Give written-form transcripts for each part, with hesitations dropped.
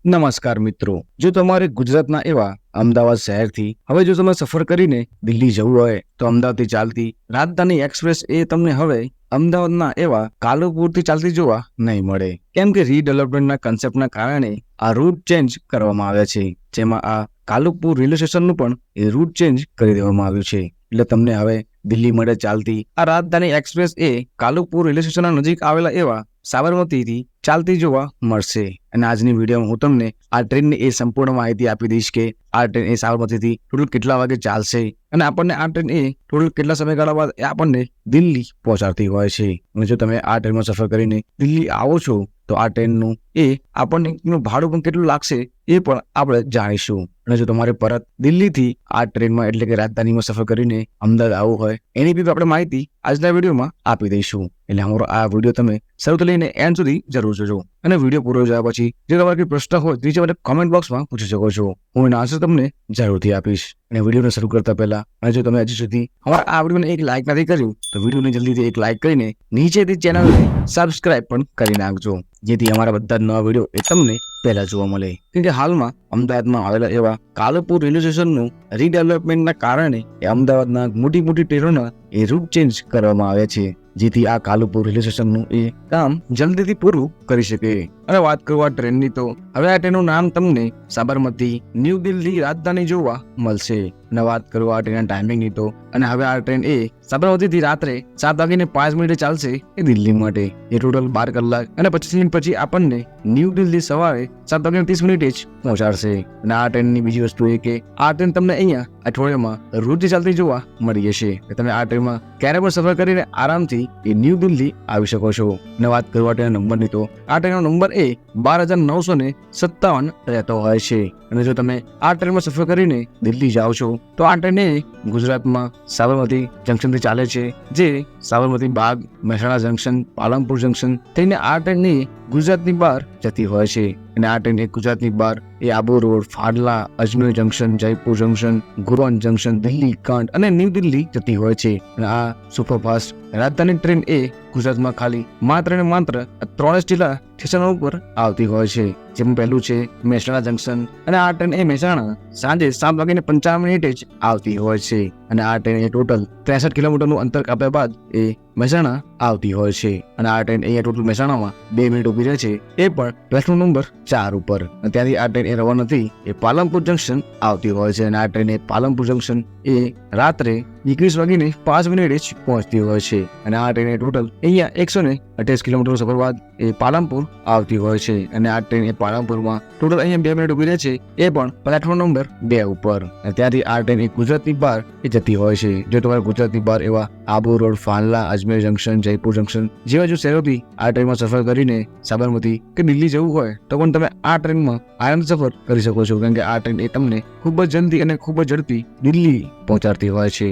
નમસ્કાર મિત્રો, જો તમારે ગુજરાતના એવા અમદાવાદ શહેરથી હવે જો તમે સફર કરીને દિલ્હી જવું હોય તો અમદાવાદથી ચાલતી રાજધાની એક્સપ્રેસ એ તમને હવે અમદાવાદના એવા કાલુપુરથી ચાલતી જોવા નહીં મળે, કેમ કે રીડેવલપમેન્ટના કન્સેપ્ટના કારણે આ રૂટ ચેન્જ કરવામાં આવ્યા છે, જેમાં આ કાલુપુર રેલવે સ્ટેશનનું પણ એ રૂટ ચેન્જ કરી દેવામાં આવ્યું છે. એટલે તમને હવે દિલ્હી માટે ચાલતી આ રાજધાની એક્સપ્રેસ એ કાલુપુર રેલવે સ્ટેશનના નજીક આવેલા એવા સાબરમતીથી ચાલતી જોવા મળશે. અને આજની વિડીયોમાં હું તમને આ ટ્રેનની એ સંપૂર્ણ માહિતી આપી દઈશ કે આ ટ્રેન એ સાબરમતીથી ટોટલ કેટલા વાગે ચાલશે અને આપણને આ ટ્રેન એ ટોટલ કેટલા સમયગાળા બાદ એ આપણને દિલ્હી પહોંચાડતી હોય છે. અને જો તમે આ ટ્રેનમાં સફર કરીને દિલ્હી આવો છો તો આ ટ્રેનનું એ આપણને ભાડું પણ કેટલું લાગશે એ પણ આપણે જાણીશું. અને જો તમારે પરત દિલ્હીથી આ ટ્રેનમાં એટલે કે રાજધાનીમાં સફર કરીને અમદાવાદ આવવું હોય એની બી આપણે માહિતી આજના વિડીયોમાં આપી દઈશું. એટલે અમારો આ વિડીયો તમે શરૂથી લઈને એન્ડ સુધી જરૂર જોજો. અને વિડીયો પૂરો જોયા પછી જે તમારે કોઈ પ્રશ્ન હોય નીચે મને કોમેન્ટ બોક્સમાં પૂછી શકો છો. હું એના આન્સર તમને જરૂરથી આપીશ. અને વિડીયોને શરૂ કરતા પહેલા અને જો તમે હજી સુધી અમારા આ વિડીયોને એક લાઇક નથી કર્યું તો વિડીયોને જલ્દીથી એક લાઇક કરીને નીચેથી ચેનલને સબસ્ક્રાઇબ પણ કરી નાખજો, જેથી અમારા બધા જ નવા વિડીયો એ તમને પહેલા જોવા મળે. કેમ કે હાલમાં અમદાવાદમાં આવેલા એવા કાલુપુર રેલવે સ્ટેશનનું રીડેવલપમેન્ટના કારણે એ અમદાવાદના મોટી મોટી ટ્રેનોના એ રૂટ ચેન્જ કરવામાં આવ્યા છે, જેથી આ કાલુપુર રેલવે સ્ટેશનનું એ કામ જલ્દીથી પૂરું કરી શકે. અને વાત કરું આ ટ્રેનની તો હવે આ ટ્રેનનું નામ તમને સાબરમતી ન્યૂ દિલ્હી રાજધાની જોવા મળશે. અને વાત કરું આ ટ્રેનના ટાઈમિંગની તો અને હવે આ ટ્રેન એ સાબરમતીથી રાત્રે 7:05 ચાલશે એ દિલ્હી માટે. એ ટોટલ 12 કલાક અને 25 મિનિટ પછી આપણને ન્યૂ દિલ્હી સવારે 7:30 જ પહોંચાડશે. અને આ ટ્રેનની બીજી વસ્તુ એ કે આ ટ્રેન તમને અહીંયા અઠવાડિયામાં રોજ ચાલતી જોવા મળી જશે. તમે આ ટ્રેનમાં ક્યારે પણ સફર કરીને આરામથી એ ન્યૂ દિલ્હી આવી શકો છો. અને વાત કરું આ ટ્રેનના નંબરની તો આ ટ્રેનનો નંબર એ 12,957 રહેતો હોય છે. અને જો તમે આ ટ્રેનમાં સફર કરીને દિલ્હી જાઓ છો તો આ ટ્રેન એ ગુજરાતમાં સાબરમતી જંકશનથી ચાલે છે, જે સાબરમતી બાગ, મહેસાણા જંકશન, પાલનપુર જંકશન થઈને આ ટ્રેનની ગુજરાતની બહાર જતી હોય છે. અને આ ટ્રેન એક ગુજરાતની બહાર એ આબુ રોડ, ફાડલા, Ajmer junction, Jaipur junction, Gurgaon junction, Delhi cantt અને ન્યૂ દિલ્હી જતી હોય છે. અને આ સુપરફાસ્ટ રાજધાની ટ્રેન એ ગુજરાતમાં ખાલી માત્ર ને માત્ર 3 જિલ્લા સ્ટેશનો ઉપર આવતી હોય છે, જેમાં પહેલું છે મહેસાણા જંકશન. અને આ ટ્રેન એ મહેસાણા સાંજે 7:55 જ આવતી હોય છે. અને આ ટ્રેન એ ટોટલ 63 કિલોમીટરનું અંતર કાપ્યા બાદ એ મહેસાણા આવતી હોય છે. અને આ ટ્રેન અહીંયા ટોટલ મહેસાણામાં 2 મિનિટ ઉભી રહે છે, એ પણ પ્લેટફોર્મ નંબર 4 ઉપર. અને ત્યાંથી આ ટ્રેન એ રવાના થઈ એ પાલનપુર જંકશન આવતી હોય છે. અને આ ટ્રેન એ પાલનપુર જંકશન એ રાત્રે 21:05 જ પહોંચતી હોય છે. અને આ ટ્રેન એ ટોટલ અહીંયા 128 કિલોમીટર સફર બાદ એ પાલનપુર આવતી હોય છે. અને આ ટ્રેન એ પાલનપુરમાં ટોટલ અહીંયા 2 મિનિટ ઉભી રહે છે, એ પણ પ્લેટફોર્મ નંબર 2 ઉપર. અને ત્યાંથી આ ટ્રેન એ ગુજરાતની બહાર એ જતી હોય છે. જો તમારે ગુજરાતની બહાર એવા Abu road, Falna, Ajmer junction, Jaipur junction જેવા જો શહેરોથી આ ટ્રેનમાં સફર કરીને સાબરમતી કે દિલ્હી જવું હોય તો પણ તમે આ ટ્રેનમાં આરામથી સફર કરી શકો છો, કેમ કે આ ટ્રેન એ તમને ખૂબ જ જલ્દી અને ખૂબ જ ઝડપી દિલ્હી પહોંચાડતી હોય છે.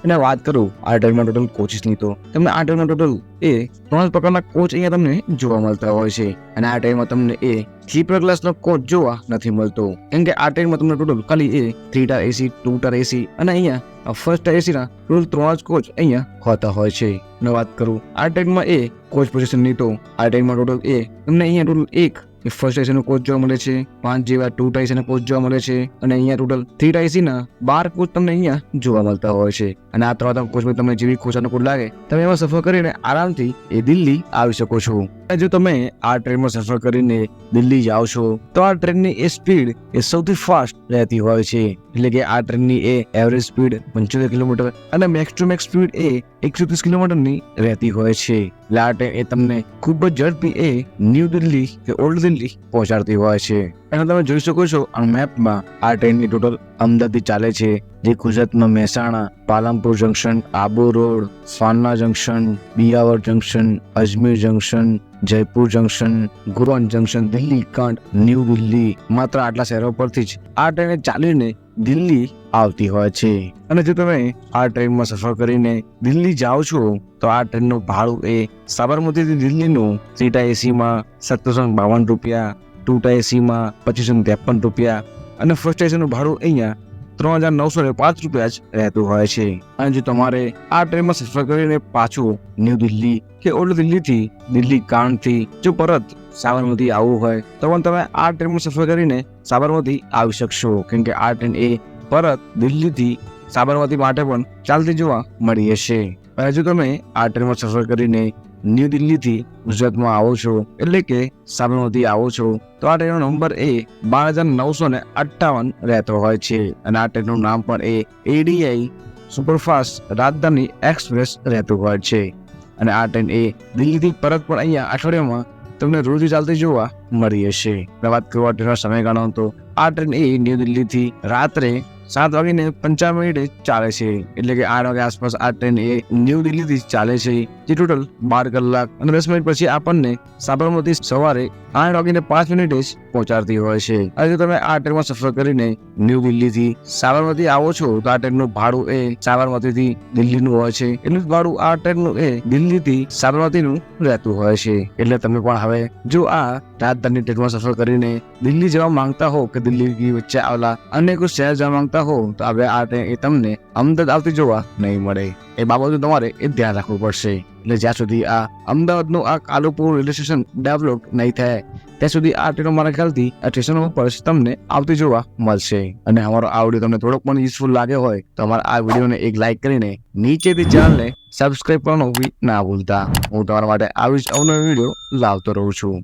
અને વાત કરું આ ટ્રેનમાં ટોટલ કોચીસની તો તમને આ ટ્રેનમાં ટોટલ એ 3 પ્રકારના કોચ અહીંયા તમને જોવા મળતા હોય છે. અને આ ટ્રેનમાં તમને એ સ્લીપર ક્લાસનો કોચ જોવા નથી મળતો, કેમ કે આ ટ્રેનમાં તમને ટોટલ ખાલી એ 3 ટાયર એસી, 2 ટાયર એસી અને અહીંયા ફર્સ્ટ ટાયર એસીના ટોટલ 3 જ કોચ અહીંયા હોતા હોય છે. અને વાત કરું આ ટ્રેનમાં એ કોચ પોઝિશનની તો આ ટ્રેનમાં ટોટલ એ તમને અહીંયા ટોટલ એક ફર્સ્ટ એસીનો કોચ જોવા મળે છે, 5 જેવા 2 ટાયર એસીના કોચ જોવા મળે છે. અને અહીંયા ટોટલ 3 ટાયર એસીના 12 કોચ તમને અહીંયા જોવા મળતા હોય છે. અને આ 3 કોચમાં તમને જેવી કોચ અનુકૂળ લાગે તમે એમાં સફર કરીને આરામથી એ દિલ્હી આવી શકો છો. જો તમે આ ટ્રેનમાં સફર કરીને દિલ્હી જાઓ છો તો આ ટ્રેનની એ સ્પીડ એ સૌથી ફાસ્ટ રહેતી હોય છે. એટલે કે આ ટ્રેનની એ એવરેજ સ્પીડ 75 કિલોમીટર અને મેક્સ ટુ મેક્સ સ્પીડ એ 130 કિલોમીટરની રહેતી હોય છે. એટલે આ ટ્રેન એ તમને ખૂબ જ ઝડપી એ ન્યૂ દિલ્હી કે ઓલ્ડ દિલ્હી પહોંચાડતી હોય છે. અને તમે જોઈ શકો છો આ મેપમાં આ ટ્રેનની ટોટલ અમદાવાદથી ચાલે છે, જે ગુજરાતમાં Mehsana, Palanpur junction, Abu road, Falna junction, Beawar junction, Ajmer junction, Jaipur junction, Gurgaon junction, Delhi cantt, new Delhi માત્ર આટલા શહેરો પરથી જ આ ટ્રેન ચાલીને દિલ્હી આવતી હોય છે. અને જો તમે આ ટ્રેનમાં સફર કરીને દિલ્હી જાઓ છો તો આ ટ્રેનનું ભાડું એ સાબરમતીથી દિલ્હીનું 3 ટાયર એસીમાં 752 રૂપિયા, 2 ટાયર એસીમાં 2553 રૂપિયા અને ફર્સ્ટ એસીનું ભાડું અહીંયા ₹3,905 જ રહેતું હોય છે. અને જો તમારે આ ટ્રેનમાં સફર કરીને પાછું ન્યૂ દિલ્હી કે ઓલ્ડ દિલ્હીથી દિલ્હી કાંડથી જો પરત સાબરમતી આવવું હોય તો પણ તમે આ ટ્રેનમાં સફર કરીને સાબરમતી આવી શકશો, કેમ કે આ ટ્રેન એ પરત દિલ્હીથી સાબરમતી માટે પણ ચાલતી જોવા મળી હશે. અને જો તમે આ ટ્રેનમાં સફર કરીને ન્યૂ દિલ્હીથી ગુજરાતમાં આવો છો એટલે કે સાબરમતી આવો છો તો આ ટ્રેનનો નંબર એ 12,958 રહેતો હોય છે. અને આ ટ્રેનનું નામ પણ એ ADI સુપરફાસ્ટ રાજધાની એક્સપ્રેસ રહેતું હોય છે. અને આ ટ્રેન એ દિલ્હીથી પરત પણ અહીંયા અઠવાડિયામાં તમને રોજ ચાલતી જોવા મળી હશે. વાત કરવા ટ્રેનનો સમયગાળો તો આ ટ્રેન એ ન્યૂ દિલ્હીથી રાત્રે 7:55 ચાલે છે, એટલે કે 8 વાગે આસપાસ આ ટ્રેન એ ન્યૂ દિલ્હીથી ચાલે છે, જે ટોટલ 12 કલાક અને 10 મિનિટ પછી આપણને સાબરમતી સવારે 8:05 જ પહોંચાડતી હોય છે. અને જો તમે આ ટ્રેનમાં સફર કરીને ન્યૂ દિલ્હીથી સાબરમતી આવો છો તો આ ટ્રેનનું ભાડું એ સાબરમતીથી દિલ્હીનું હોય છે, એટલું જ ભાડું આ ટ્રેનનું એ દિલ્હીથી સાબરમતીનું રહેતું હોય છે. એટલે તમે પણ હવે જો આ રાજધાની ટ્રેનમાં સફર કરીને દિલ્હી જવા માંગતા હો કે દિલ્હી વચ્ચે આવેલા અન્ય કોઈ શહેર જવા માંગતા હો તો હવે આ ટ્રેન એ તમને અમદાવાદ આવતી જોવા નહીં મળે. એ બાબતનું તમારે એ ધ્યાન રાખવું પડશે. એટલે જ્યાં સુધી આ અમદાવાદનું આ કાલુપુર રેલવે સ્ટેશન ડેવલપ નહીં થાય ત્યાં સુધી આ ટ્રેનો મારા ખ્યાલથી આ સ્ટેશનો ઉપર તમને આવતી જોવા મળશે. અને અમારો આ વિડીયો તમને થોડોક પણ યુઝફુલ લાગ્યો હોય તો અમારા આ વિડીયોને એક લાઈક કરીને નીચેથી ચેનલને સબસ્ક્રાઇબ કરવાનું બી ના ભૂલતા. હું તમારા માટે આવી જ અવનવો વિડીયો લાવતો રહું છું.